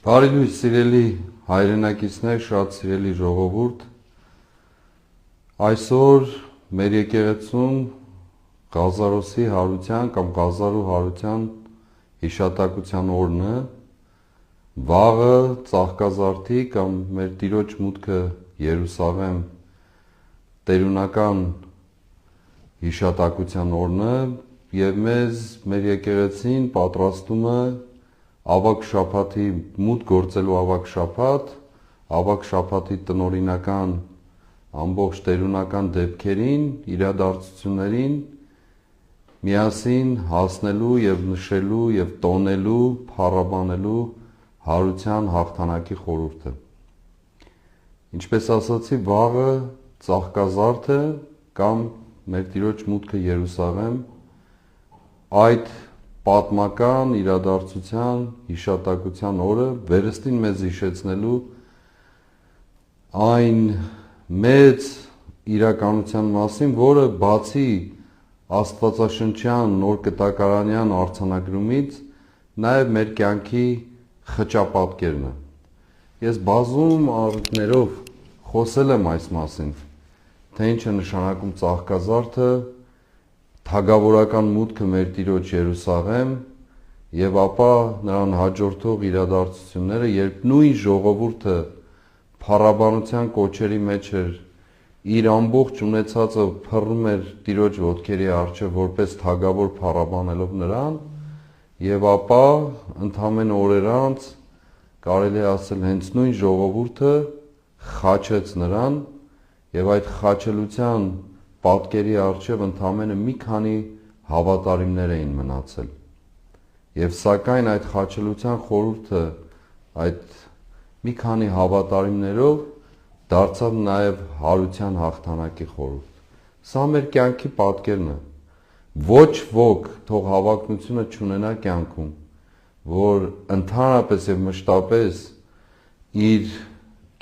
Բարի լույս սիրելի հայրենակիցներ, շատ սիրելի ժողովուրդ, այսօր մեր եկեղեցում Ղազարոսի հարության կամ Ղազարու հարության հիշատակության օրն է, վաղը Ծաղկազարդի կամ մեր Տիրոջ մուտքը Երուսաղեմ տերունական հիշատակության օրն է և մեզ մեր եկեղեցին պատրաստում է ավագ շաբաթի մուտք գործելու ավագ շաբաթի տնօրինական ամբողջ տերունական դեպքերին, իրադարձություններին միասին հասնելու և նշելու և տոնելու, փառաբանելու հարության հաղթանակի խորհուրդը։ Ինչպես ասացի, վաղը Ծաղկազարդ է կամ մեր Տիրոջ մուտքը Երուսաղեմ, այդ պատմական իրադարձության հիշատակության օրը վերստին մեզ հիշեցնելու այն մեծ իրականության մասին, որը բացի աստվածաշնչյան նոր կտակարանյան արձանագրումից նաև մեր կյանքի խճապատկերն է։ Ես բազում առիթներով խոսել եմ այս մասին, թե ինչ է նշանակում Ծաղկազարդը, թագավորական մուտքը մեր Տիրոջ Երուսաղեմ և ապա նրան հաջորդող իրադարձությունները, երբ նույն ժողովուրդը փառաբանության կոչերի մեջ էր, իր ամբողջ ունեցածը փռում էր Տիրոջ ոտքերի առջև որպես թագավոր փառաբանելով նրան, և ապա ընդամենը օրեր անց կարելի է ասել հենց նույն ժողովուրդը խաչեց նրան և այդ խաչելության պատկերի առջև ընդամենը մի քանի հավատարիմներ էին մնացել։ Եվ սակայն այդ խաչելության խորհուրդը այդ մի քանի հավատարիմներով դարձավ նաև հարության հաղթանակի խորհուրդ։ Սա մեր կյանքի պատկերն է։ Ոչ ոք թող հավակնությունը չունենա կյանքում, որ ընդհանրապես և մշտապես իր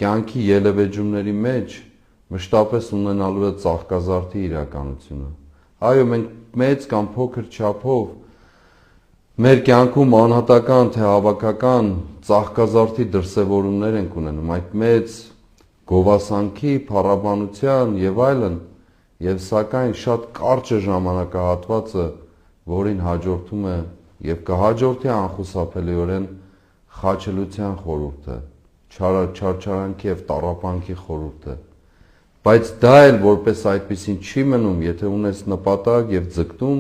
կյանքի ելևէջումների մեջ մշտապես ունենալու է Ծաղկազարդի իրականությունը։ Այո, մենք մեծ կամ փոքր չափով մեր կյանքում անհատական թե հավաքական Ծաղկազարդի դրսևորումներ ենք ունենում, այդ մեծ գովասանքի, փառաբանության և այլն, և սակայն շատ կարճ է ժամանակահատվածը, որին հաջորդում է և կհաջորդի անխուսափելիորեն խաչելության խորհուրդը, չարչարանքի և տառապանքի խորհուրդը, բայց դա էլ որպես այդպիսին չի մնում, եթե ունես նպատակ և ձգտում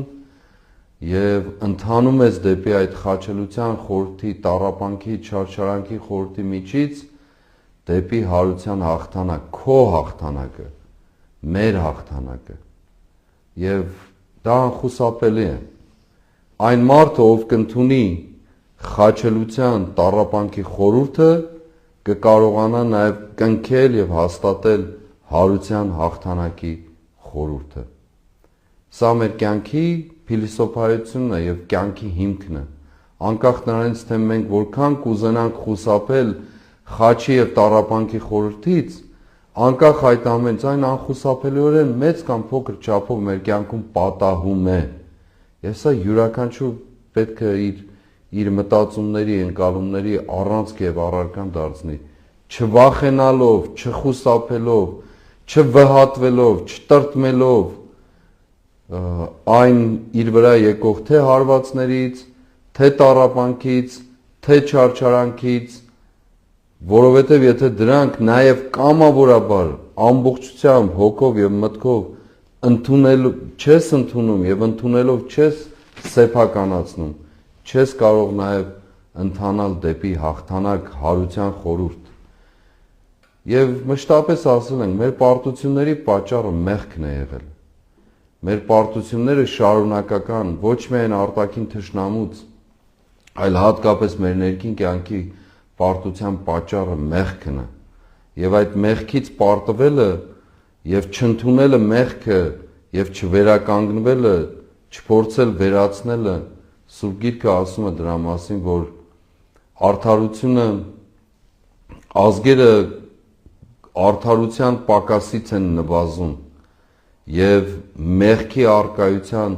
և ընթանում ես դեպի այդ խաչելության խորհրդի, տառապանքի, չարչարանքի խորհրդի միջից դեպի հարության հաղթանակ, քո հաղթանակը, մեր հաղթանակը, և դա անխուսափելի է։ Այն մարդը, ով կընդունի խաչելության, տառապանքի խորհուրդը, կկարողանա նաև կնքել և հաստատել հարության հաղթանակի խորհուրդը։ Սա մեր կյանքի փիլիսոփայությունն է և կյանքի հիմքն է, անկախ նրանից, թե մենք որքան կուզենանք խուսափել խաչի և տառապանքի խորհրդից, անկախ այդ ամենից, այն անխուսափելիորեն մեծ կամ փոքր չափով մեր կյանքում պատահում է, և սա յուրաքանչյուր պետք է իր մտածումների, ընկալումների առանցք և առարկան դարձնի, չվախենալով, չխուսափելով, չվհատվելով, չտրտմելով այն իր վրա եկող թե հարվածներից, թե տառապանքից, թե չարչարանքից, որովհետև եթե դրանք նաև կամավորաբար ամբողջությամբ հոգով և մտքով չես ընդունում և ընդունելով չես սեփականացնում, չես կարող նաև ընթանալ դեպի հաղթանակ, հարության խորհուրդ։ Եվ մշտապես ասել ենք, մեր պարտությունների պատճառը մեղքն է եղել։ Մեր պարտությունները շարունակական, ոչ միայն արտաքին թշնամուց, այլ հատկապես մեր ներքին կյանքի պարտության պատճառը մեղքն է, և այդ մեղքից պարտվելը և չընդունելը մեղքը և չվերականգնվելը, չփորձել վերացնելը, Սուրբ Գիրքը ասում է դրա մասին, որ արդարությունը, ազգերը արդարության պակասից են նվազում և մեղքի առկայության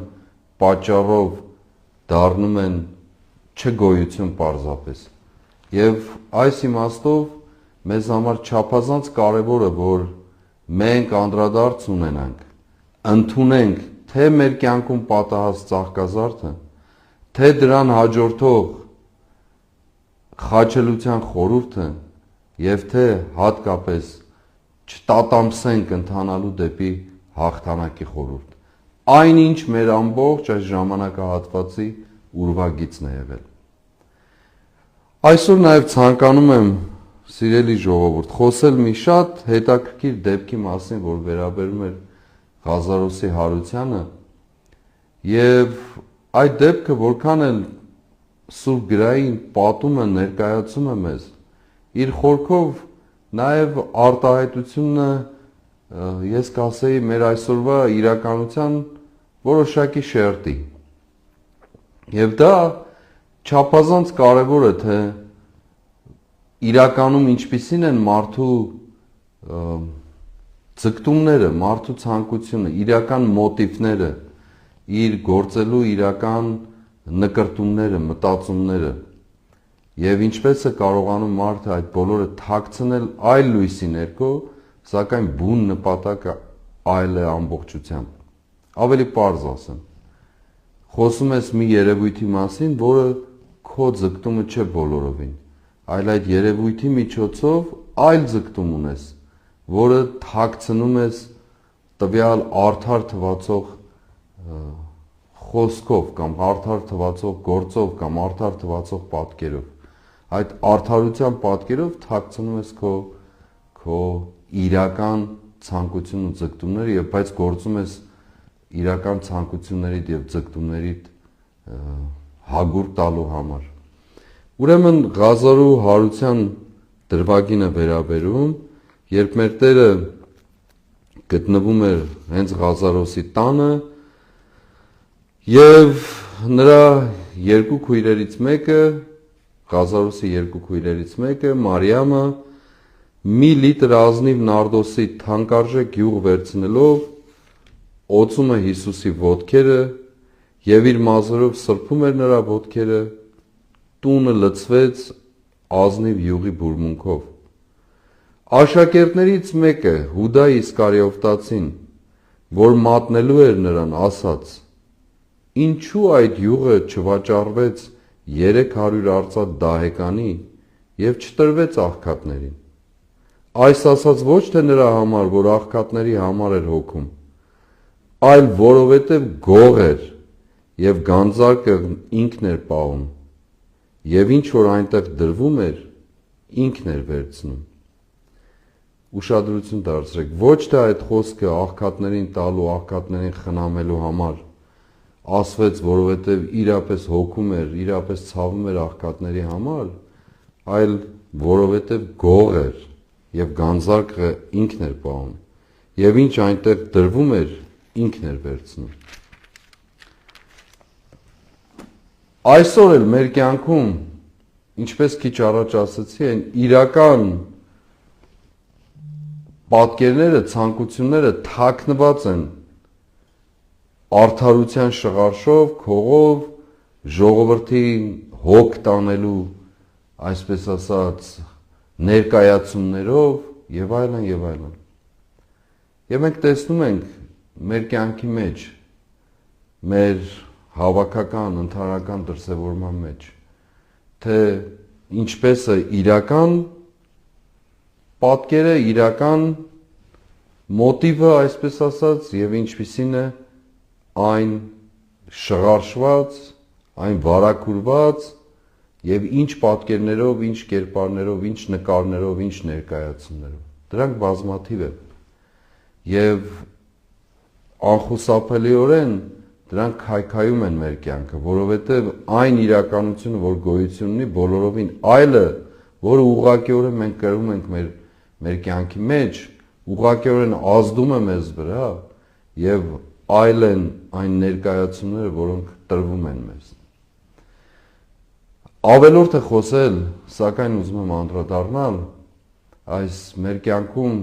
պատճառով դառնում են չգոյություն պարզապես։ Եվ այս իմաստով մեզ համար չափազանց կարևոր է, որ մենք անդրադարձ ունենանք, ընդունենք թե մեր կյանքում պատահած ծաղկազարդը, թե դրան հաջորդող խաչելության խորհուրդը եւ թե հատկապես չտատամսենք ընթանալու դեպի հաղթանակի խորհուրդ։ Այնինչ մեր ամբողջ այս ժամանակահատվածի ուրվագիծն է եղել։ Այսօր նաև ցանկանում եմ, սիրելի ժողովուրդ, խոսել մի շատ հետաքրքիր դեպքի մասին, որ վերաբերում էր Ղազարոսի հարությանը, եւ այդ դեպքը որքան էլ Սուրբ գրային պատումը ներկայացում է մեզ, իր խորքով նաև արտահայտությունը, ես կասեի, մեր այսօրվա իրականության որոշակի շերտի։ Եվ դա չափազանց կարևոր է, թե իրականում ինչպիսին են մարդու ձգտումները, մարդու ցանկությունը, իրական մոտիվները, իր գործելու իրական նկրտումները, մտածումները, եւ ինչպես է կարողանում մարդը այդ բոլորը թաքցնել այլ լույսի ներքո, սակայն բուն նպատակը այլ է ամբողջությամբ։ Ավելի պարզ ասեմ, խոսում ես մի երևույթի մասին, որը քո ձգտումը չէ բոլորովին, այլ այդ երևույթի միջոցով այլ ձգտում ունես, որը թաքցնում ես տվյալ արդար թվացող խոսքով կամ արդար թվացող գործով կամ արդար թվացող պատկերով։ Այդ արդարության պատկերով թաքցնում ես քո իրական ցանկությունն ու ձգտումները, եւ բայց գործում ես իրական ցանկություններիդ եւ ձգտումներիդ հագուր տալու համար։ Ուրեմն Ղազարու հարության դրվագին է վերաբերում, երբ մեր Տերը գտնվում էր հենց Ղազարոսի տանը եւ նրա երկու քույրերից մեկը, Ղազարոսի երկու քույրերից մեկը, Մարիամը, մի լիտր ազնիվ նարդոսի թանկարժեք յուղ վերցնելով օծում է Հիսուսի ոտքերը եւ իր մազերով սրբում էր նրա ոտքերը, տունը լցվեց ազնիվ յուղի բուրմունքով։ Աշակերտներից մեկը, Հուդա Իսկարիովտացին, որ մատնելու էր նրան, ասաց. Ինչու այդ յուղը չվաճառվեց 300 արծաթ դահեկանի եւ չտրվեց աղքատներին։ Այս ասաց ոչ թե նրա համար, որ աղքատների համար էր հոգում, այլ որովհետև գող էր եւ գանձարկը ինքն էր պահում, եւ ինչ որ այնտեղ դրվում էր, ինքն էր վերցնում։ Ուշադրություն դարձրեք, ոչ թե այդ խոսքը աղքատներին տալու, աղքատներին խնամելու համար ասվեց, որովհետև իրապես հոգում էր, իրապես ցավում էր աղքատների համար, այլ որովհետև գող էր եւ գանձարկը ինքն էր պահում, եւ ինչ այնտեղ դրվում էր, ինքն էր վերցնում։ Այսօր էլ մեր կյանքում, ինչպես քիչ առաջ ասացի, այն իրական պատկերները, ցանկությունները թաքնված են արդարության շղարշով, քողով, ժողովրդի հոգ տանելու, այսպես ասած, ներկայացումներով եւ այլն եւ այլն։ Եվ մենք տեսնում ենք մեր կյանքի մեջ, մեր հավաքական, ընդհանրական դրսևորման մեջ, թե ինչպես է իրական պատկերը, իրական մոտիվը, այսպես ասած, եւ ինչպիսին է այն շղարշված, այն վարակուրված եւ ինչ պատկերներով, ինչ կերպարներով, ինչ նկարներով, ինչ ներկայացումներով։ Դրանք բազմաթիվ են։ Եվ անխուսափելիորեն դրանք քայքայում են մեր կյանքը, որովհետև այն իրականությունը, որ գոյություն ունի, բոլորովին այլը, որը ուղղակիորեն մենք կրում ենք մեր կյանքի մեջ, ուղղակիորեն ազդում է մեզ վրա եւ այլ են այն ներկայացումները, որոնք տրվում են մեզ։ Ավելորդ է խոսել, սակայն ուզում եմ անդրադառնալ այս մեր կյանքում,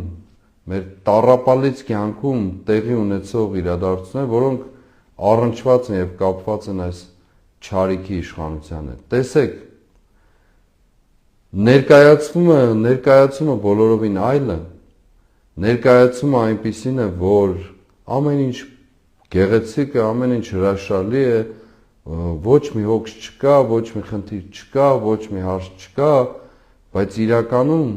մեր տառապալից կյանքում տեղի ունեցող իրադարձություններ, որոնք առնչված են եւ կապված են այս չարիքի իշխանության հետ։ Տեսեք, Ներկայացումը բոլորովին այլ է։ Ներկայացումը այնպիսին է, որ ամեն ինչ գեղեցիկ է, ամեն ինչ հրաշալի է, ոչ մի հոգս չկա, ոչ մի խնդիր չկա, ոչ մի հարց չկա, բայց իրականում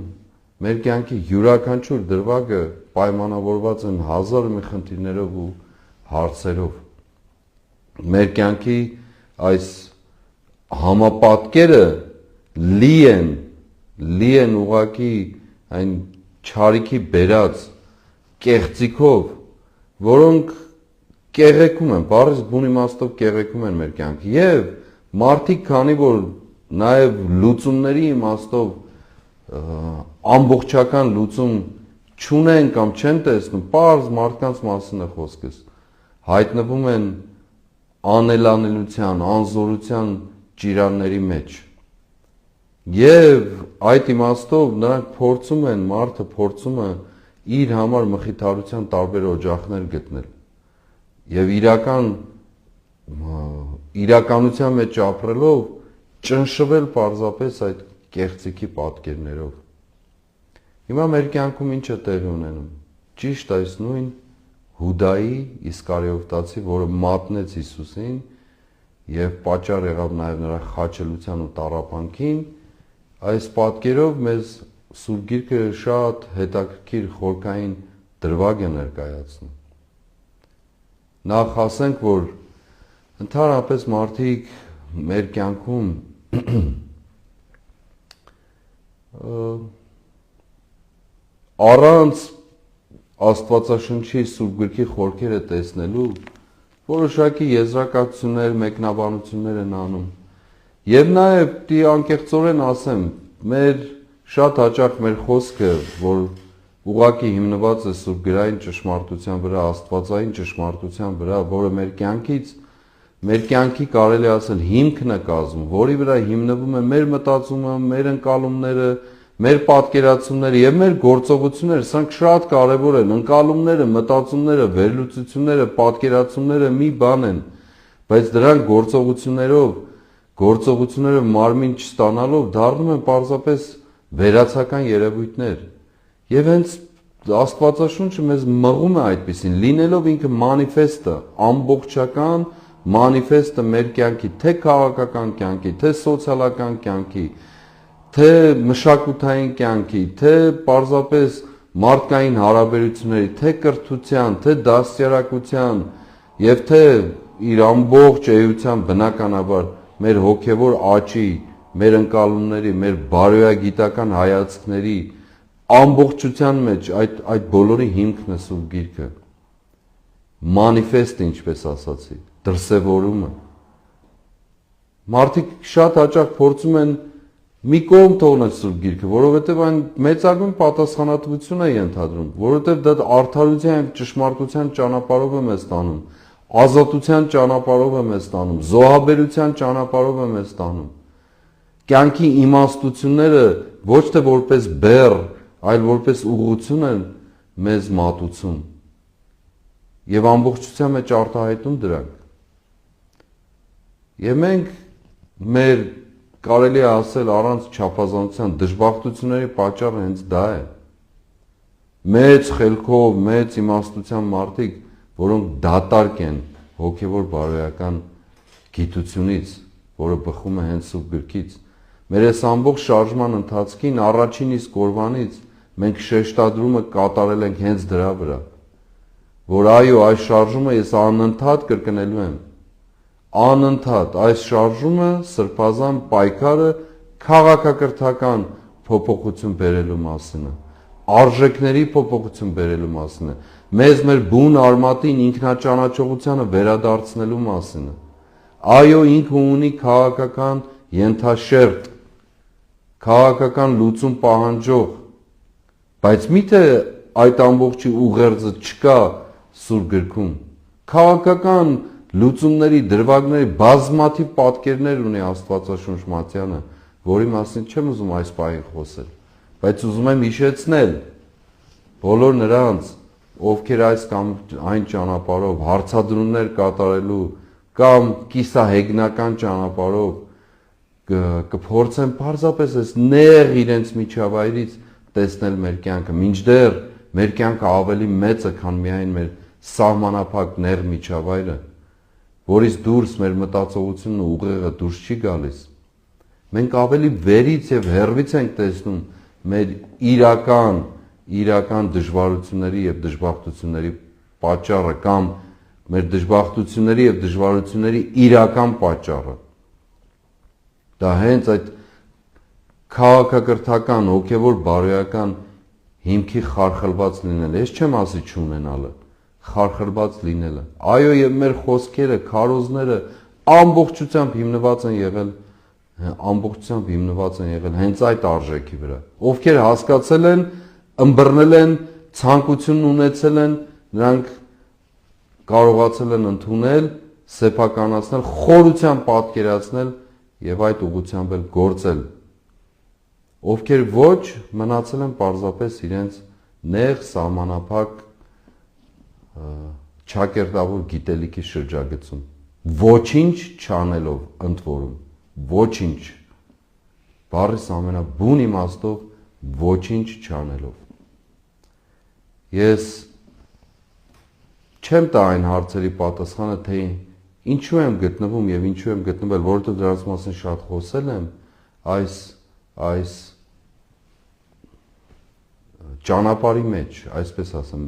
մեր կյանքի յուրաքանչյուր դրվագը պայմանավորված են հազար մի խնդիրներով ու հարցերով։ Մեր կյանքի այս համապատկերը լի են ուղղակի այն չարիքի բերած կեղծիքով, որոնք կեղեքում են, բառից բուն իմաստով կեղեքում են մեր կյանքը, եւ մարդիկ, քանի որ նաեւ լուծումների իմաստով ամբողջական լուծում չունեն կամ չեն տեսնում, պարզ մարդկանց մասին է խոսքս, հայտնվում են անելանելության, անզորության ճիրանների մեջ։ Եվ այդ իմաստով նրանք մարդը փորձում է իր համար մխիթարության տարբեր օջախներ գտնել եւ իրականության մեջ ապրելով ճնշվել պարզապես այդ կեղծիքի պատկերներով։ Հիմա մեր կյանքում ինչ է տեղի ունենում։ Ճիշտ այս նույն Հուդայի Իսկարիովտացի, որը մատնեց Հիսուսին եւ պատճառ եղավ նաեւ նրա խաչելության ու տառապանքին, այս պատկերով մեզ Սուրբ Գիրքը շատ հետաքրքիր խորքային դրվագ է ներկայացնում։ Նախ ասենք, որ ընդհանրապես մարդիկ մեր կյանքում առանց Աստվածաշնչի Սուրբ Գրքի խորքերը տեսնելու որոշակի եզրակացություններ, մեկնաբանություններ են անում։ Եվ նաև դի անկեղծորեն ասեմ, շատ հաճախ մեր խոսքը, որ ուղղակի հիմնված է Սուրբ գրային ճշմարտության վրա, աստվածային ճշմարտության վրա, որը մեր կյանքի կարելի ասել հիմքն է կազմում, որի վրա հիմնվում է մեր մտածումը, մեր ընկալումները, մեր պատկերացումները եւ մեր գործողությունները, սրանք շատ կարեւոր են։ Ընկալումները, մտածումները, վերլուծությունները, պատկերացումները մի բան են, բայց դրանք գործողությունները մարմին չստանալով դառնում են պարզապես վերացական երևույթներ։ Եվ հենց Աստվածաշունչը մեզ մղում է այդպեսին, լինելով ինքը մանիֆեստը, ամբողջական մանիֆեստը մեր կյանքի, թե քաղաքական կյանքի, թե սոցիալական կյանքի, թե մշակութային կյանքի, թե պարզապես մարդկային հարաբերությունների, թե կրթության, թե դաստիարակության եւ թե իր ամբողջ էության բնականաբար մեր հոգեվոր աճի, մեր ընկալումների, մեր բարոյագիտական հայացքների ամբողջության մեջ այդ բոլորի հիմքն է Սուրբ Գիրքը։ Մանիֆեստը, ինչպես ասացի, դրսևորումը։ Մարդիկ շատ հաճախ փորձում են մի կողմ թողնել Սուրբ Գիրքը, որովհետև այն մեծագույն պատասխանատվություն է ենթադրում, որովհետև դա արդարության եւ ճշմարտության ճանապարհով է մեզ տանում, ազատության ճանապարհով է մեզ տանում, զոհաբերության ճանապարհով է մեզ տանում։ Կյանքի իմաստությունները ոչ թե որպես բեռ, այլ որպես ուղղություն են մեզ մատուցում եւ ամբողջության մեջ արտահայտում դրանք։ Եվ մենք մեր կարելի է ասել առանց չափազանցության դժբախտությունների պատճառը հենց դա է։ Մեծ խելքով, մեծ իմաստության մարդիկ, որոնք դատարկ են հոգևոր բարոյական գիտությունից, որը բխում է հենց Սուրբ Գրքից, մեր այս ամբողջ շարժման ընթացքին առաջին իսկ օրվանից մենք շեշտադրումը կատարել ենք հենց դրա վրա, որ այո, այս շարժումը ես անընդհատ կրկնելու եմ։ Անընդհատ այս շարժումը սրբազան պայքարը քաղաքակրթական փոփոխություն բերելու մասին է, արժեքների փոփոխություն բերելու մասին է, մեզ մեր բուն արմատին ինքնաճանաչողությանը վերադարձնելու մասին է։ Այո, ինքը ունի քաղաքական ենթաշերտ, քաղաքական լուծում պահանջող, բայց միթե այդ ամբողջի ուղերձը չկա Սուրբ Գրքում։ Քաղաքական լուծումների, դրվագների բազմաթիվ պատկերներ ունի Աստվածաշունչ Մատյանը, որի մասին չեմ ուզում այս պահին խոսել, բայց ուզում եմ հիշեցնել բոլոր նրանց, ովքեր այս կամ այն ճանապարհով հարցադրումներ կատարելու կամ կիսահեգնական ճանապարհով կփորձեն պարզապես այս նեղ իրենց միջավայրից տեսնել մեր կյանքը, մինչդեռ մեր կյանքը ավելի մեծ է, քան միայն մեր սահմանափակ նեղ միջավայրը, որից դուրս մեր մտածողությունն ու ուղեղը դուրս չի գալիս։ Մենք ավելի վերից եւ հեռվից ենք տեսնում մեր իրական դժվարությունների եւ դժբախտությունների պատճառը կամ մեր դժբախտությունների եւ դժվարությունների իրական պատճառը։ Դա հենց այդ քաղաքակրթական, հոգևոր բարոյական հիմքի խարխլված լինելը, ես չեմ ասի չունենալը, խարխլված լինելը։ Այո, եւ մեր խոսքերը, քարոզները ամբողջությամբ հիմնված են եղել հենց այդ արժեքի վրա։ Ովքեր հասկացել են, ըմբռնել են, ցանկությունն ունեցել են, նրանք կարողացել են ընդունել, սեփականացնել, խորությամբ պատկերացնել եւ այդ ուղղությամբ էլ գործել։ Ովքեր ոչ, մնացել են պարզապես իրենց նեղ սահմանափակ ճակերտավոր գիտելիքի շրջագծում, ոչինչ չանելով, ընդ որում, ոչինչ, բառիս ամենաբուն իմաստով ոչինչ չանելով։ Ես չեմ տա այն հարցերի պատասխանը, թե ինչու եմ գտնվում եւ ինչու եմ գտնվել, որովհետեւ դրանց մասին շատ խոսել եմ այս ճանապարհի մեջ, այսպես ասեմ,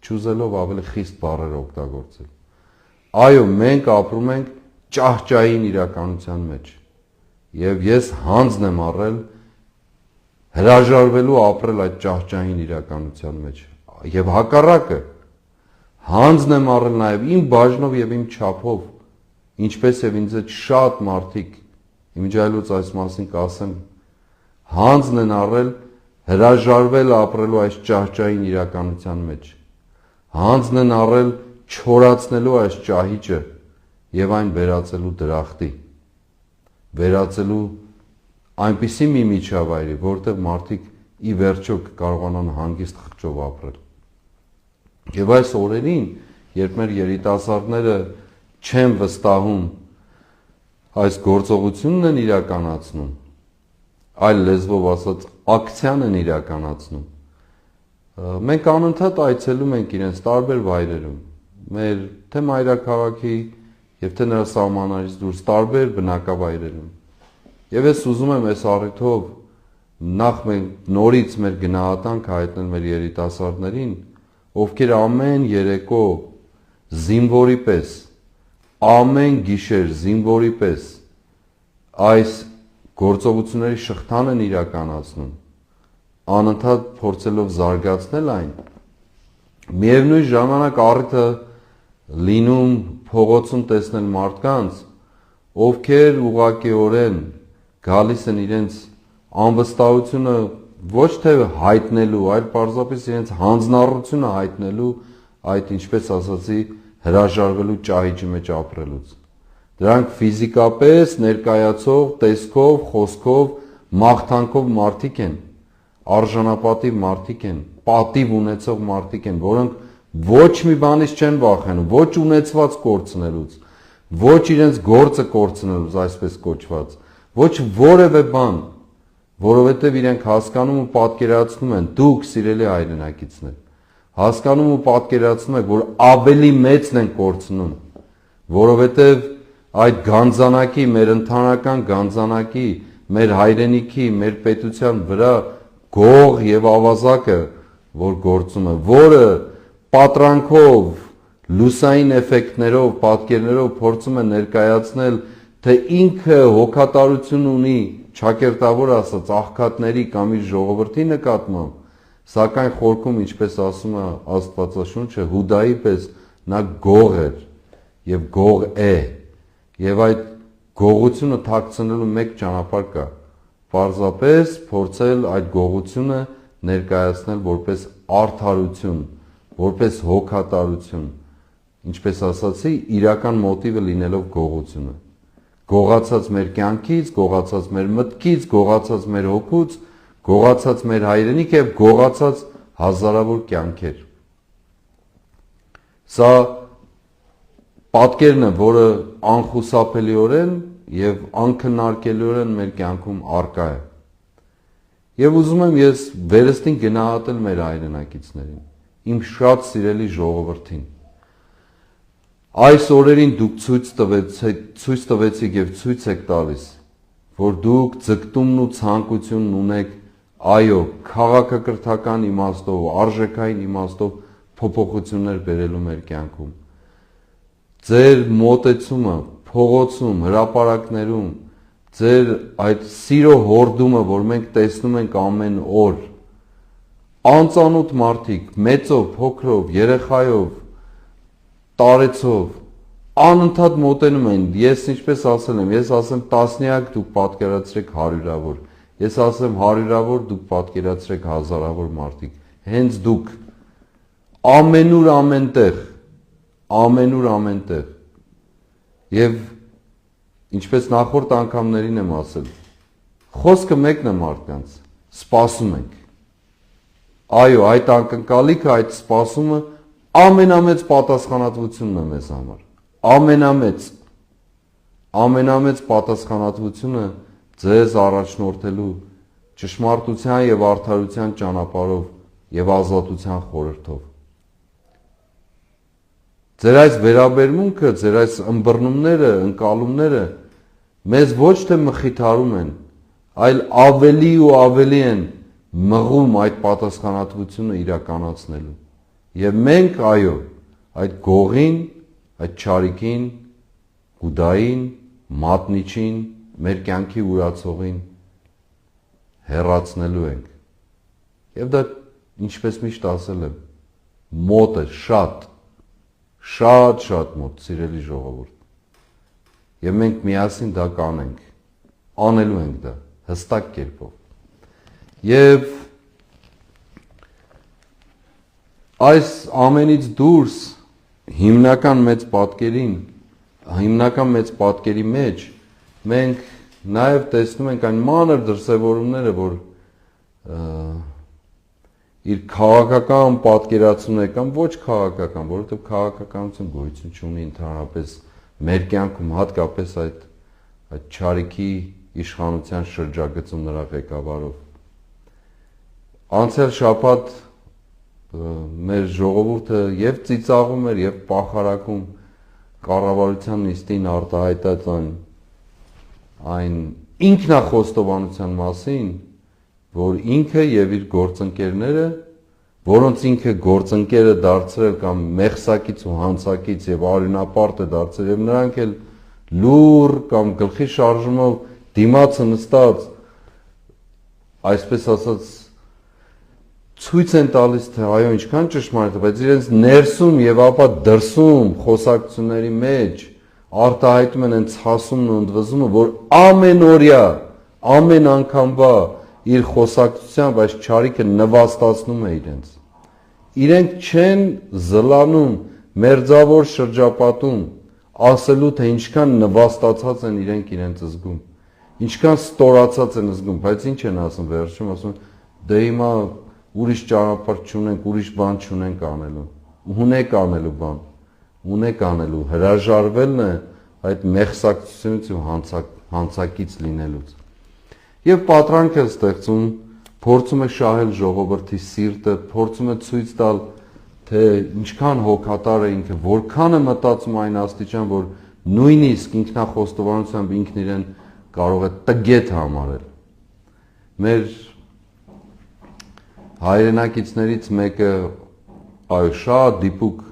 չուզելով ավելի խիստ բառեր օգտագործել։ Այո, մենք ապրում ենք ճահճային իրականության մեջ եւ ես հանձն եմ առել հրաժարվելու ապրել այդ ճահճային իրականության մեջ եւ հակառակը հանձն եմ առել նաեւ իմ բաժնով եւ իմ չափով, ինչպես եւ ինձ այդ շատ մարդիկ իմջայլոց այս մասին կասեմ, հանձն են առել հրաժարվել ապրելու այս ճահճային իրականության մեջ, հանձն են առել չորացնելու այս ճահիճը եւ այն վերածելու դրախտի, վերածելու այնպիսի մի միջավայրի, որտեղ մարդիկ ի վերջո կարողանան հանգիստ խղճով ապրել։ Եվ այս օրերին, երբ մեր երիտասարդները չեն վստահում այս գործողությունն են իրականացնում, այլ լեզվով ասած ակցիան են իրականացնում, մենք անընդհատ այցելում ենք իրենց տարբեր վայրերում, մեր թե մայրաքաղաքի եւ թե նրա սահմաններից դուրս տարբեր բնակավայրերում։ Եվ ես ուզում եմ այս առիթով նախ մենք նորից մեր գնահատանք հայտնել մեր երիտասարդներին, ովքեր ամեն երեկո զինվորի պես, ամեն գիշեր զինվորի պես այս գործողությունների շղթան են իրականացնում, անընդհատ փորձելով զարգացնել այն, միևնույն ժամանակ առիթը լինում փողոցում տեսնել մարդկանց, ովքեր ուղղակիորեն գալիս են իրենց անվստահությունը ոչ թե հայտնելու, այլ պարզապես իրենց հանձնառությունը հայտնելու այդ, ինչպես ասացի, հրաժարվելու ճահիճի մեջ ապրելուց։ Դրանք ֆիզիկապես ներկայացող, տեսքով, խոսքով, մաղթանքով մարդիկ են, արժանապատիվ մարդիկ են, պատիվ ունեցող մարդիկ են, որոնք ոչ մի բանից չեն վախենում, ոչ ունեցված կորցնելուց, ոչ իրենց գործը կորցնելուց, այսպես կոչված, ոչ որևէ բան, որովհետև իրենք հասկանում ու պատկերացնում են, դուք սիրելի հայրենակիցներ, հասկանում ու պատկերացնում եք, որ ավելի մեծն են կորցնում, որովհետև այդ գանձանակի, մեր ընդհանրական գանձանակի, մեր հայրենիքի, մեր պետության վրա գող եւ ավազակը, որ գործում է, որը պատրանքով, լուսային էֆեկտներով, պատկերներով փորձում է ներկայացնել, թե ինքը հոգատարություն ունի, ճակերտավոր ասած, աղքատների կամ իր ժողովրդի նկատմամբ, սակայն խորքում, ինչպես ասում է Աստվածաշունչը, Հուդայի պես նա գող էր եւ գող է, եւ այդ գողությունը թաքցնելու մեկ ճանապարհ կա, պարզապես փորձել այդ գողությունը ներկայացնել որպես արդարություն, որպես հոգատարություն, ինչպես ասացի, իրական մոտիվը լինելով գողությունը, գողացած մեր կյանքից, գողացած մեր մտքից, գողացած մեր հոգուց, գողացած մեր հայրենիք եւ գողացած հազարավոր կյանքեր։ Սա պատկերն է, որը անխուսափելիորեն եւ անքննարկելիորեն մեր կյանքում արկա է։ Եվ ուզում եմ ես վերստին գնահատել մեր հայրենակիցներին, իմ շատ սիրելի ժողովրդին։ Այս օրերին դուք ցույց տվեցիք եւ ցույց եք տալիս, որ դուք ձգտումն ու ցանկությունն ունեք, այո, քաղաքակրթական իմաստով, արժեքային իմաստով փոփոխություններ բերելու մեր կյանքում։ Ձեր մոտեցումը փողոցում, հրապարակներում, ձեր այդ սիրո հորդումը, որ մենք տեսնում ենք ամեն օր, անծանոթ մարդիկ, մեծով, փոքրով, երեխայով, տարեցով, անընդհատ մոտենում են, ես ինչպես ասել եմ, ես ասեմ տասնյակ, դուք պատկերացրեք հարյուրավոր, ես ասեմ հարյուրավոր, դուք պատկերացրեք հազարավոր մարդիկ, հենց դուք, ամենուր ամենտեղ, եւ ինչպես նախորդ անգամներին եմ ասել, խոսքը մեկն է մարդկանց, սպասում ենք, այո, այդ անկնկալիքը, այդ սպասումը ամենամեծ պատասխանատվությունն է մեզ համար, ամենամեծ պատասխանատվությունը ձեզ առաջնորդելու ճշմարտության եւ արդարության ճանապարհով եւ ազատության խորհրդով։ Ձեր այս վերաբերմունքը, ձեր այս ըմբռնումները, ընկալումները մեզ ոչ թե մխիթարում են, այլ ավելի ու ավելի են մղում այդ պատասխանատվությունը իրականացնելու։ Եվ մենք, այո, այդ գողին, այդ չարիքին, գուդային, մատնիչին, մեր կյանքի ուրացողին հեռացնելու ենք։ Եվ դա, ինչպես միշտ ասել եմ, մոտ է, շատ մոտ, սիրելի ժողովուրդ։ Եվ մենք միասին դա կանենք, անելու ենք դա, հստակ կերպով։ Եվ այս ամենից դուրս հիմնական մեծ պատկերի մեջ մենք նաև տեսնում ենք այն մանր դրսևորումները, որ իր քաղաքական պատկերացումն է կամ ոչ քաղաքական, որովհետև քաղաքականություն գոյություն չունի ընդհանրապես մեր կյանքում, հատկապես այդ չարիքի իշխանության շրջագծում նրա ղեկավարով։ Անցյալ շաբաթ մեր ժողովուրդը եւ ծիծաղում էր եւ պախարակում կառավարության նիստին արտահայտած այն ինքնախոստովանության մասին, որ ինքը եւ իր գործընկերները, որոնց ինքը գործընկերը դարձրել կամ մեղսակից ու հանցակից եւ արյունապարտ է դարձել եւ նրանք էլ լուր կամ գլխի շարժումով դիմացը նստած, այսպես ասած, ցույց են տալիս, թե այո, ինչքան ճշմարիտ է, բայց իրենց ներսում եւ ապա դրսում խոսակցությունների մեջ արտահայտում են այն ցասումն ու ընդվզումը, որ ամենօրյա, ամեն անգամվա իր խոսակցությամբ այս չարիքը նվաստացնում է իրենց։ Իրենք չեն զլանում մերձավոր շրջապատում ասելու, թե ինչքան նվաստացած են իրենց զգում, ինչքան ստորացած են զգում, բայց ինչ են ասում վերջում, ասում դե հիմա ուրիշ ճանապարհ չունենք, ուրիշ բան չունենք անելու, ունեք անելու բան, ունեք անելու, հրաժարվելն է այդ մեղսակցությունից ու հանցակից լինելուց։ Եվ պատրանք է ստեղծում, փորձում է շահել ժողովրդի սիրտը, փորձում է ցույց տալ, թե ինչքան հոգատար է ինքը, որքան է մտածում այն աստիճան, որ նույնիսկ ինքնախոստովանությամբ ինքն իրեն կարող է տգետ համարել։ Մեր հայրենակիցներից մեկը այո շատ դիպուկ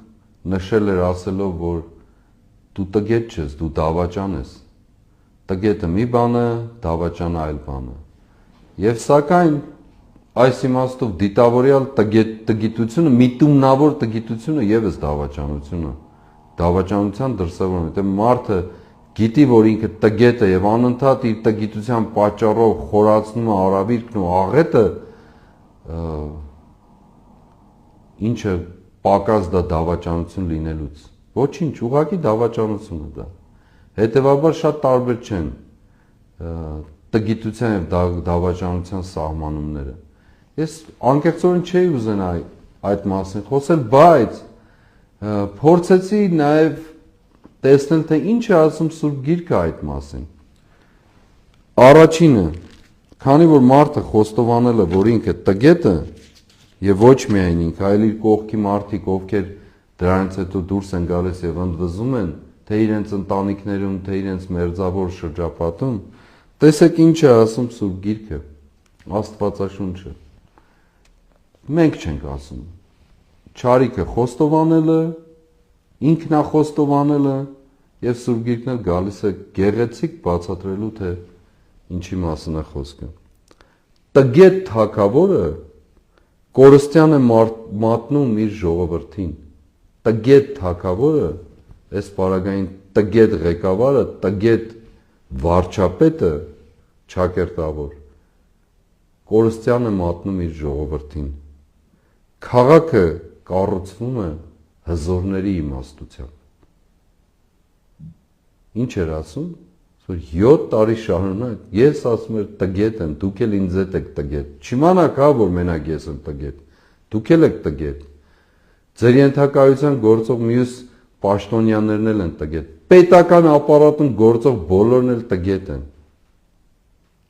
նշել էր ասելով, որ դու տգետ չես, դու դավաճան ես։ Տգետը մի բան է, դավաճանը այլ բան է։ Եվ սակայն այս իմաստով դիտավորյալ տգիտությունը, միտումնավոր տգիտությունը եւս դավաճանություն է։ Դավաճանության դրսևորում, որտեղ մարդը գիտի, որ ինքը տգետ է եւ անընդհատ իր տգիտության պատճառով խորացնում է արավիրքն ու աղետը, ինչը պակաս դա դավաճանություն լինելուց։ Ոչինչ, ուղղակի դավաճանություն է դա։ Հետևաբար շատ տարբեր չեն տգիտության եւ դավաճանության սահմանումները։ Ես անկեղծորեն չէի ուզենա այդ մասին խոսել, բայց փորձեցի նաեւ տեսնել, թե ինչ է ասում Սուրբ Գիրքը այդ մասին։ Առաջինը, քանի որ մարդը խոստովանել է, որ ինքը տգետ է եւ ոչ միայն ինքը, այլ իր կողքի մարդիկ, ովքեր դրանից հետո դուրս են գալիս եւ ընդվզում են, թե իրենց ընտանիքներում, թե իրենց մերձավոր շրջապատում, տեսեք ինչ է ասում Սուրբ Գիրքը, Աստվածաշունչը։ Մենք չենք ասում։ Չարիքը խոստովանելը, ինքնախոստովանելը եւ Սուրբ Գիրքն էլ գալիս է գեղեցիկ բացատրելու, թե ինչի մասին է խոսքը։ Տգետ թագավորը կորստյան է մատնում իր ժողովրդին։ Տգետ թագավորը, այս պարագային տգետ ղեկավարը, տգետ վարչապետը, ճակերտավոր, կորստյան է մատնում իր ժողովրդին։ Քաղաքը կառուցվում է հզորների իմաստությամբ։ Ինչ էր ասում, որ 7 տարի շարունակ ես ասում եմ տգետ եմ, դուք էլ ինձ հետ եք տգետ։ Չիմանաք հա, որ մենակ ես եմ տգետ։ Դուք էլ եք տգետ։ Ձեր ենթակայության գործող մյուս պաշտոնյաներն էլ են տգետ։ Պետական ապարատում գործող բոլորն էլ տգետ են։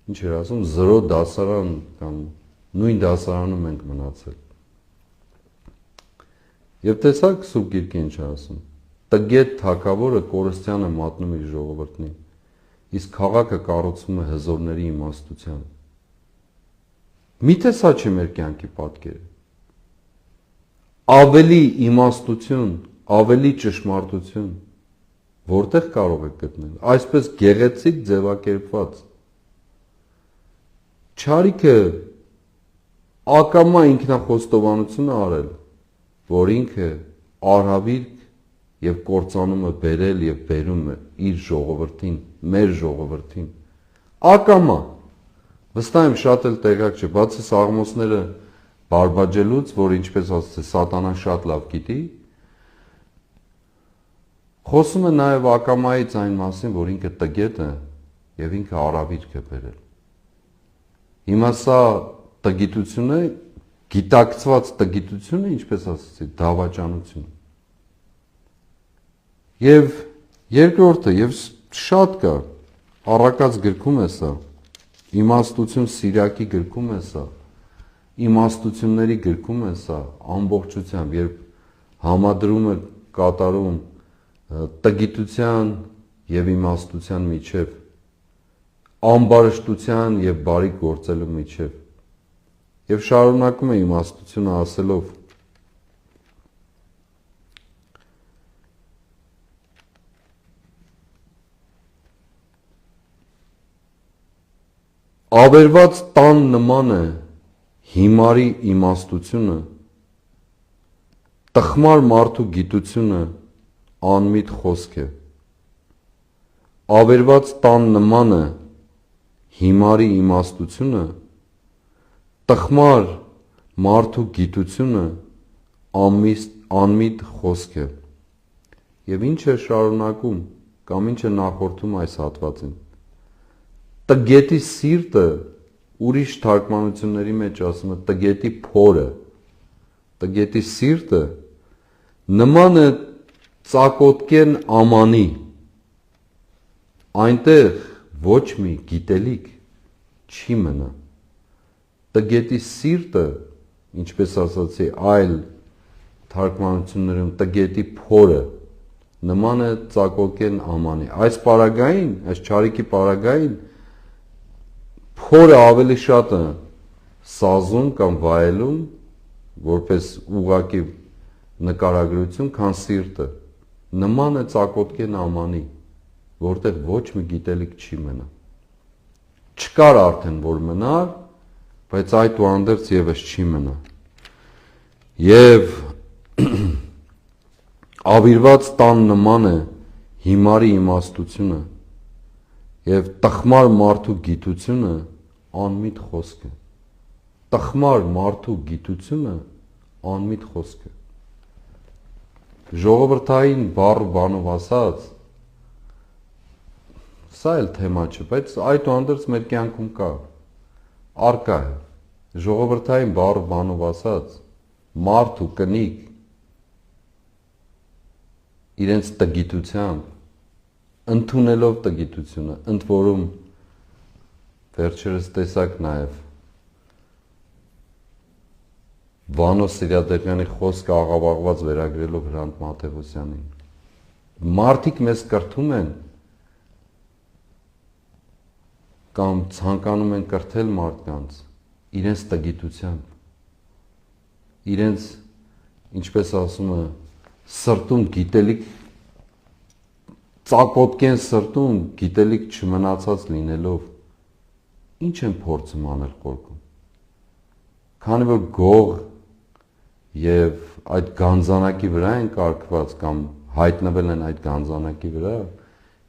Ինչ էր ասում, 0 դասարան կամ նույն դասարանում ենք մնացել։ Եվ տեսակ Սուրբ Գիրքը ինչ է ասում։ Տգետ թագավորը կորստյան է մատնում իր ժողովրդին, իսկ քաղաքը կառուցվում է հզորների իմաստությամբ։ Միթե սա չէ մեր կյանքի պատկերը։ Ավելի իմաստություն, ավելի ճշմարտություն, որտեղ կարող եք գտնել, այսպես գեղեցիկ ձևակերպված։ Չարիքը ակամա ինքնախոստովանություն է արել, որ ինքը արհավիրք եւ կործանումը բերել եւ բերում է իր ժողովրդին, մեր ժողովրդին։ Ակամա։ Վստահ եմ շատ էլ տեղյակ չէ, բացի սաղմոսները բարբաջելուց, որ ինչպես ասած է, սատանան շատ լավ գիտի, խոսում է նաեւ ակամայից այն մասին, որ ինքը տգետ է եւ ինքը արհավիրք է բերել։ Հիմա սա տգիտություն է, գիտակցված տգիտությունը, ինչպես ասացի, դավաճանություն։ Եվ երկրորդը, եւ շատ կա, առակած գրքում է սա, իմաստություն Սիրակի գրքում է սա, իմաստությունների գրքում է սա, ամբողջությամբ, երբ համադրում է կատարում տգիտության եւ իմաստության միջև, ամբարշտության եւ բարի գործելու միջև, եւ շարունակում է իմաստությունը ասելով. Ավերված տան նման է հիմարի իմաստությունը, տխմար մարդու գիտությունը անմիտ խոսք է։ Ավերված տան նման է հիմարի իմաստությունը, տխմար մարդու գիտությունը անմիտ խոսք է։ Եվ ինչ է շարունակում, կամ ինչ է նախորդում այս հատվածին։ Տգետի սիրտը, ուրիշ թարգմանությունների մեջ ասում է տգետի փորը, տգետի սիրտը նման է ծակոտկեն ամանի, այնտեղ ոչ մի գիտելիք չի մնա։ Տգետի սիրտը, ինչպես ասացի, այլ թարգմանություններում տգետի փորը նման է ծակոտկեն ամանի։ Այս պարագային, այս չարիքի պարագային փորը ավելի շատ է սազում կամ վայելում, որպես ուղղակի նկարագրություն, քան սիրտը, նման է ծակոտկեն ամանի, որտեղ ոչ մի գիտելիք չի մնա։ Չկար արդեն, որ մնար, բայց այդուհանդերձ եւս չի մնա։ Եվ ավիրված տան նման է հիմարի իմաստությունը, եւ տխմար մարդու գիտությունը անմիտ խոսք է։ Տխմար մարդու գիտությունը անմիտ խոսք է։ Ժողովրդային բառ ու բանով ասած, սա էլ թեմա չէ, բայց այդուհանդերձ մեր կյանքում կա, արկա է։ Ժողովրդային բառ ու բանով ասած, մարդ ու կնիկ իրենց տգիտությամբ, ընդունելով տգիտությունը, ընդ որում վերջերս տեսակ նաև Վանո Սիրադեղյանի խոսքը աղավաղված վերագրելով Հրանտ Մաթևոսյանին։ Մարդիկ մեզ կրթում են կամ ցանկանում են կրթել մարդկանց իրենց տգիտությամբ, իրենց, ինչպես ասում է, սրտում գիտելիք, ծակոտկեն սրտում գիտելիք չմնացած լինելով, ինչ են փորձում անել խորքում։ Քանի որ գող եւ այդ գանձանակի վրա են կարգված կամ հայտնվել են այդ գանձանակի վրա,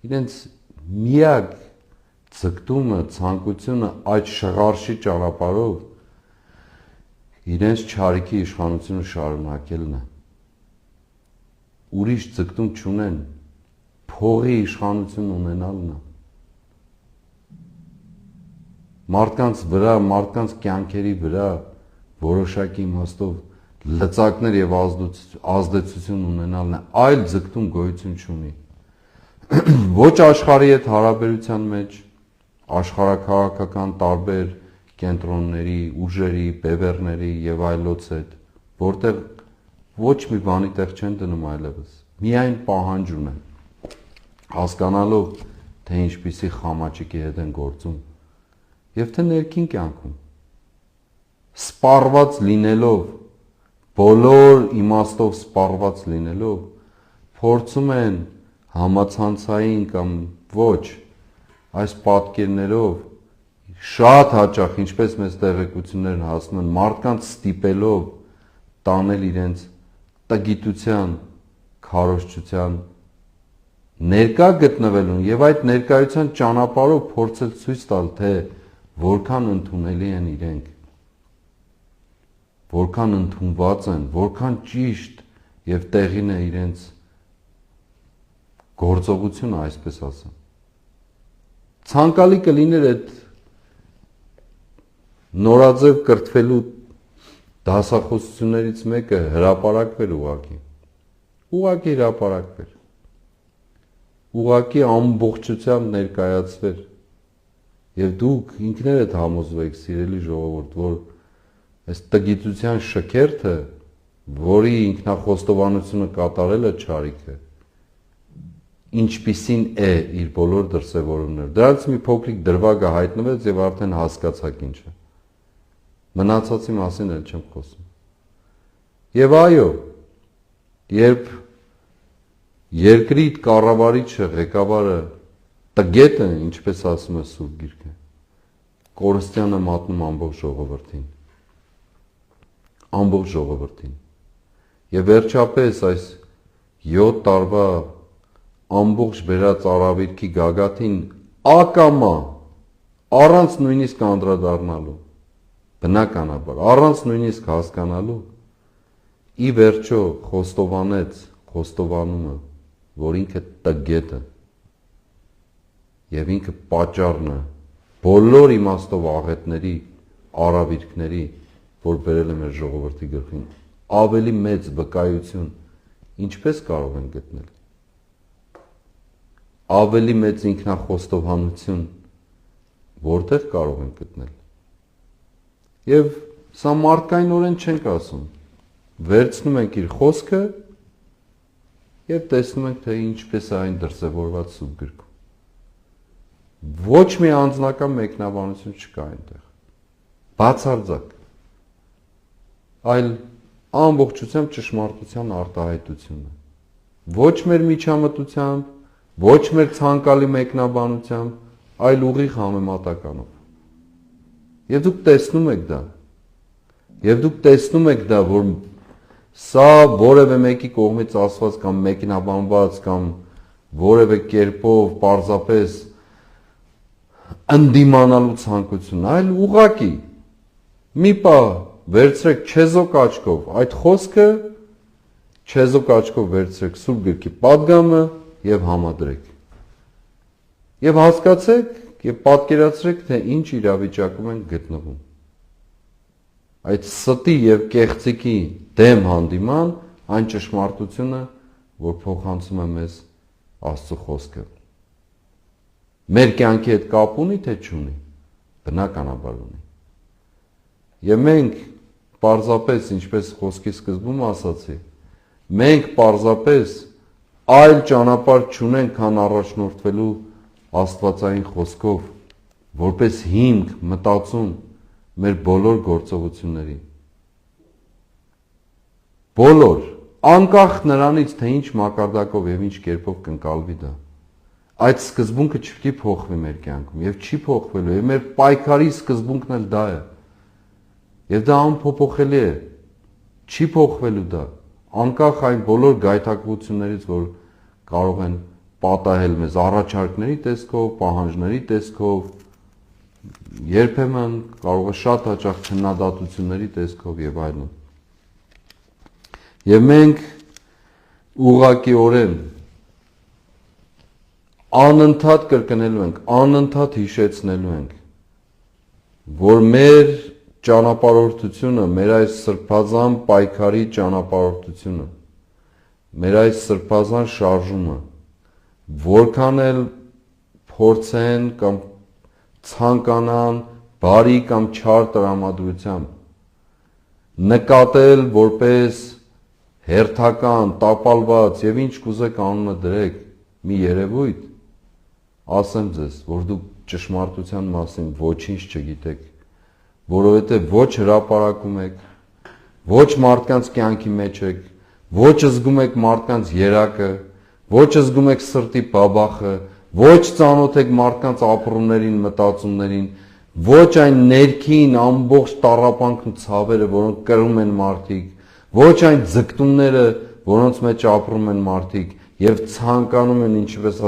իրենց միակ ձգտումը, ցանկությունը այդ շղարշի ճանապարհով իրենց չարիքի իշխանությունը շարունակելն է։ Ուրիշ ձգտում չունեն, փողի իշխանություն ունենալն է։ Մարդկանց վրա, մարդկանց կյանքերի վրա որոշակի իմաստով լծակներ եւ ազդեցություն ունենալն է, այլ ձգտում գոյություն չունի։ Ոչ աշխարհի հետ հարաբերության մեջ, աշխարհաքաղաքական տարբեր կենտրոնների, ուժերի, բևեռների եւ այլոց հետ, որտեղ ոչ մի բանի տեղ չեն դնում այլևս, միայն պահանջ ունեն, հասկանալով, թե ինչպիսի խամաճիկի հետ են գործում, եւ թե ներքին կյանքում սպառված լինելով, բոլոր իմաստով սպառված լինելով, փորձում են համացանցային կամ ոչ այս պատկերներով շատ հաճախ, ինչպես մեզ տեղեկություններ են հասնում են, մարդկանց ստիպելով տանել իրենց տգիտության, քարոզչության ներկա գտնվելուն եւ այդ ներկայության ճանապարհով փորձել ցույց տալ, թե որքան ընդունելի են իրենք, որքան ընդունված են, որքան ճիշտ եւ տեղին է իրենց գործողությունը, այսպես ասեմ։ Ցանկալի կլիներ այդ նորաձև կրթվելու դասախոսություններից մեկը հրապարակվեր ուղղակի հրապարակվեր, ուղղակի ամբողջությամբ ներկայացվեր եւ դուք ինքներդ համոզվեք, սիրելի ժողովուրդ, որ այս տգիտության շքերթը, որի ինքնախոստովանությունը կատարելը չարիք է, ինչպիսին է իր բոլոր դրսևորումները։ Դրանից մի փոքրիկ դրվագը հայտնվեց եւ արդեն հասկացաք ինչ է։ Մնացածի մասին էլ չեմ խոսում։ Եվ այո, երբ երկրի կառավարիչը, ղեկավարը տգետ է, ինչպես ասում է Սուրբ Գիրքը, կորստյանը մատնում ամբողջ ժողովրդին։ Եվ վերջապես այս 7 տարվա ամբողջ բերած արավիրքի գագաթին ակամա, առանց նույնիսկ անդրադառնալու, բնականաբար, առանց նույնիսկ հասկանալու, ի վերջո խոստովանեց խոստովանումը, որ ինքը տգետ է եւ ինքը պատճառն է բոլոր իմաստով աղետների, արավիրքների, որ բերել է մեր ժողովրդի գլխին, ավելի մեծ վկայություն ինչպես կարող են գտնել, ավելի մեծ ինքնախոստովանություն որտեղ կարող են գտնել։ Եվ սա մարդկայնորեն չենք ասում, վերցնում ենք իր խոսքը եւ տեսնում ենք, թե ինչպես է այն դրսևորված Սուրբ Գրքում։ Ոչ մի անձնական մեկնաբանություն չկա այնտեղ, բացարձակ, այլ ամբողջությամբ ճշմարտության արտահայտությունը, ոչ մեր միջամտությամբ, ոչ մեր ցանկալի մեկնաբանությամբ, այլ ուղիղ համեմատականով։ Եվ դուք տեսնում եք դա, որ սա որևէ մեկի կողմից ասված կամ մեկնաբանված կամ որևէ կերպով պարզապես ընդդիմանալու ցանկություն, այլ ուղղակի մի պահ վերցրեք չեզոք աչքով այդ խոսքը, չեզոք աչքով վերցրեք Սուրբ Գրքի պատգամը եւ համադրեք։ Եվ հասկացեք եւ պատկերացրեք, թե ինչ իրավիճակում են գտնվում։ Այդ ստի եւ կեղծիքի դեմ հանդիման այն ճշմարտությունը, որ փոխանցում է մեզ Աստծո խոսքը։ Մեր կյանքի հետ կապ ունի, թե չունի։ բնականաբար ունի։ Եվ մենք պարզապես, ինչպես խոսքի սկզբում ասացի, մենք պարզապես այլ ճանապարհ չունենք, քան առաջնորդվելու աստվածային խոսքով, որպես հիմք, մտածում մեր բոլոր գործողությունների։ Բոլոր, անկախ նրանից, թե ինչ մակարդակով եւ ինչ կերպով կընկալվի դա։ Այդ սկզբունքը չպետք է փոխվի մեր կյանքում եւ չի փոխվելու, եւ մեր պայքարի սկզբունքն էլ դա է։ Եվ դա անփոփոխելի է։ Չի փոխվելու դա, անկախ այն բոլոր գայթակղություններից, որ կարող են պատահել մեզ առաջարկների տեսքով, պահանջների տեսքով, երբեմն կարող է շատ հաճախ քննադատությունների տեսքով եւ այլն։ Եվ մենք ուղղակիորեն անընդհատ կրկնելու ենք, անընդհատ հիշեցնելու ենք, որ մեր ճանապարհորդությունը, մեր այս սրբազան պայքարի ճանապարհորդությունը, մեր այս սրբազան շարժումը, որքան էլ փորձեն կամ ցանկանան բարի կամ չար տրամադրությամբ նկատել որպես հերթական, տապալված եւ ինչ կուզեք անունը դրեք մի երևույթ, ասեմ ձեզ, որ դուք ճշմարտության մասին ոչինչ չգիտեք, որովհետև ոչ հրապարակում եք, ոչ մարդկանց կյանքի մեջ եք, ոչ զգում եք մարդկանց երակը, ոչ զգում եք սրտի բաբախը, ոչ ծանոթ եք մարդկանց ապրումներին, մտածումներին, ոչ այն ներքին ամբողջ տառապանքն ու ցավերը, որոնք կրում են մարդիկ, ոչ այն ձգտումները, որոնց մեջ ապրում են մարդիկ եւ ցանկանում են, ինչպես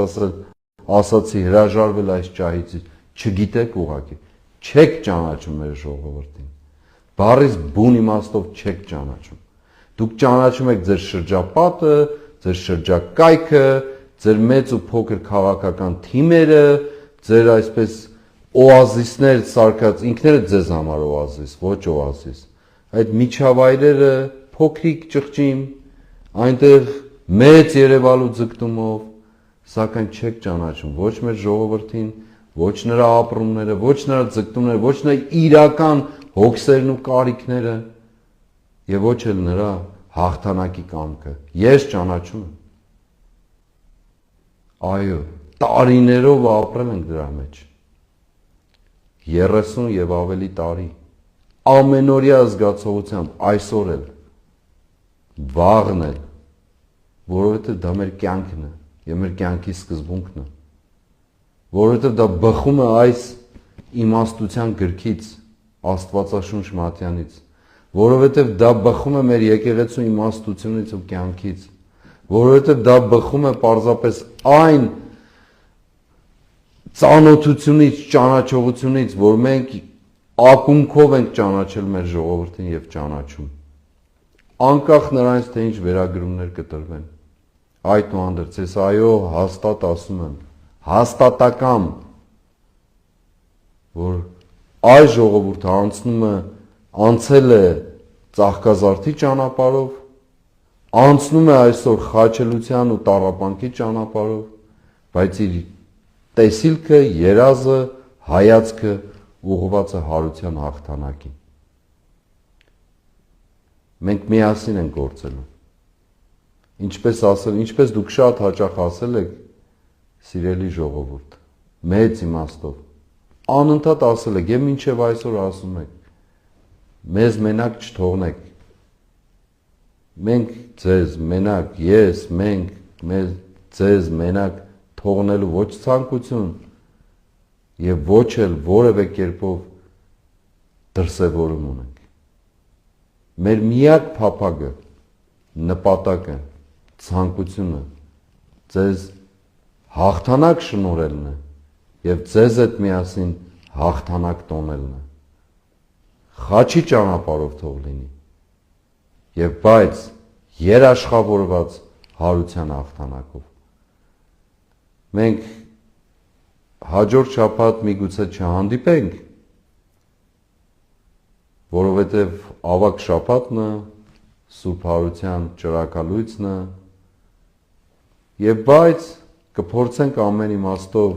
ասացի, հրաժարվել այս ճահից, չգիտեք ուղղակի, չեք ճանաչում մեր ժողովրդին, բառից բուն իմաստով չեք ճանաչում, դուք ճանաչում եք ձեր շրջապատը, ձեր շրջակայքը, ձեր մեծ ու փոքր քաղաքական թիմերը, ձեր այսպես օազիսներ սարքած, ինքներդ ձեզ համար օազիս, ոչ օազիս, այդ միջավայրերը փոքրիկ ճղճիմ, այնտեղ մեծ երևալու ձգտումով, սակայն չեք ճանաչում ոչ մեր ժողովրդին, ոչ նրա ապրումները, ոչ նրա ձգտումները, ոչ նրա իրական հոգսերն ու կարիքները եւ ոչ էլ նրա հաղթանակի կամքը։ Ես ճանաչում եմ։ Այո, տարիներով ապրել ենք դրա մեջ։ 30 եւ ավելի տարի։ Ամենօրյա զգացողությամբ այսօր էլ, վաղն էլ, որովհետեւ դա մեր կյանքն է եւ մեր կյանքի սկզբունքն է, որովհետեւ դա բխում է այս իմաստության գրքից, Աստվածաշունչ Մատյանից, որովհետեւ դա բխում է մեր եկեղեցու իմաստությունից ու կյանքից, որովհետեւ դա բխում է պարզապես այն ծանոթությունից, ճանաչողությունից, որ մենք ակունքով ենք ճանաչել մեր ժողովրդին եւ ճանաչում, անկախ նրանից, թե ինչ վերագրումներ կտրվեն։ Այդուհանդերձ ես այո հաստատ ասում եմ, հաստատակամ, որ այս ժողովուրդը անցել է ծաղկազարդի ճանապարհով, անցնում է այսօր խաչելության ու տառապանքի ճանապարհով, բայց իր տեսիլքը, երազը, հայացքը ուղղված է հարության հաղթանակին։ Մենք միասին ենք գործելու։ Ինչպես դուք շատ հաճախ ասել եք, սիրելի ժողովուրդ, մեծ իմաստով, անընդհատ ասել եք եւ մինչեւ այսօր ասում եք, մեզ մենակ չթողնեք, մենք ձեզ մենակ, ես, մենք ձեզ մենակ թողնելու ոչ ցանկություն եւ ոչ էլ որևէ կերպով դրսևորում ունենք։ Մեր միակ փափագը, նպատակը, ցանկությունը ձեզ հաղթանակ շնորհելն է եւ ձեզ հետ միասին հաղթանակ տոնելն է։ Խաչի ճանապարհով թող լինի եւ բայց երաշխավորված հարության հաղթանակով։ Մենք հաջորդ շաբաթ միգուցե չհանդիպենք, որովհետեւ ավագ շաբաթն է, Սուրբ Հարության ճրակալույցն է, եւ բայց կփորձենք ամեն իմաստով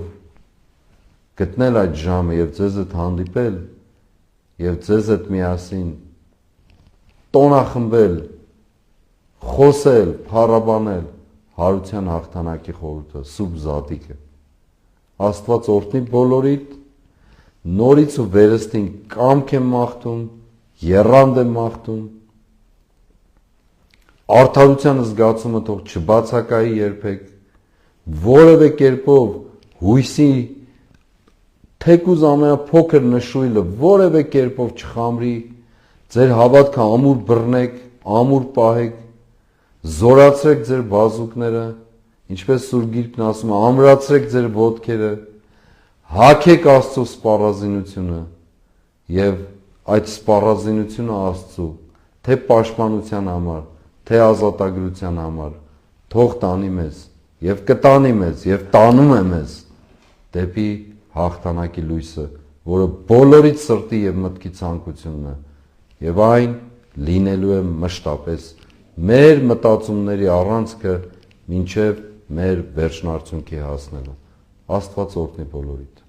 գտնել այդ ժամը եւ ձեզ հետ հանդիպել եւ ձեզ հետ միասին տոնախմբել, խոսել, փառաբանել հարության հաղթանակի խորհուրդը, սուրբ զատիկը։ Աստված օրհնի բոլորիդ, նորից ու վերստին կամք եմ մաղթում, եռանդ եմ մաղթում, արդարության զգացումը թող չբացակայի երբեք, որևէ կերպով հույսի թեկուզ ամենափոքր նշույլը որևէ կերպով չխամրի, ձեր հավատքը ամուր բռնեք, ամուր պահեք, զորացրեք ձեր բազուկները, ինչպես Սուրբ Գիրքն ասում է, ամրացրեք ձեր ոտքերը, հագեք Աստծո սպառազինությունը եւ այդ սպառազինությունը Աստծո, թե պաշտպանության համար, թե ազատագրության համար, թող տանի մեզ եւ կտանի մեզ եւ տանում է մեզ դեպի հաղթանակի լույսը, որը բոլորից սրտի եւ մտքի ցանկությունն է, եւ այն լինելու է մշտապես մեր մտածումների առանցքը մինչև մեր վերջնարդյունքի հասնելը։ Աստված օրհնի բոլորիդ։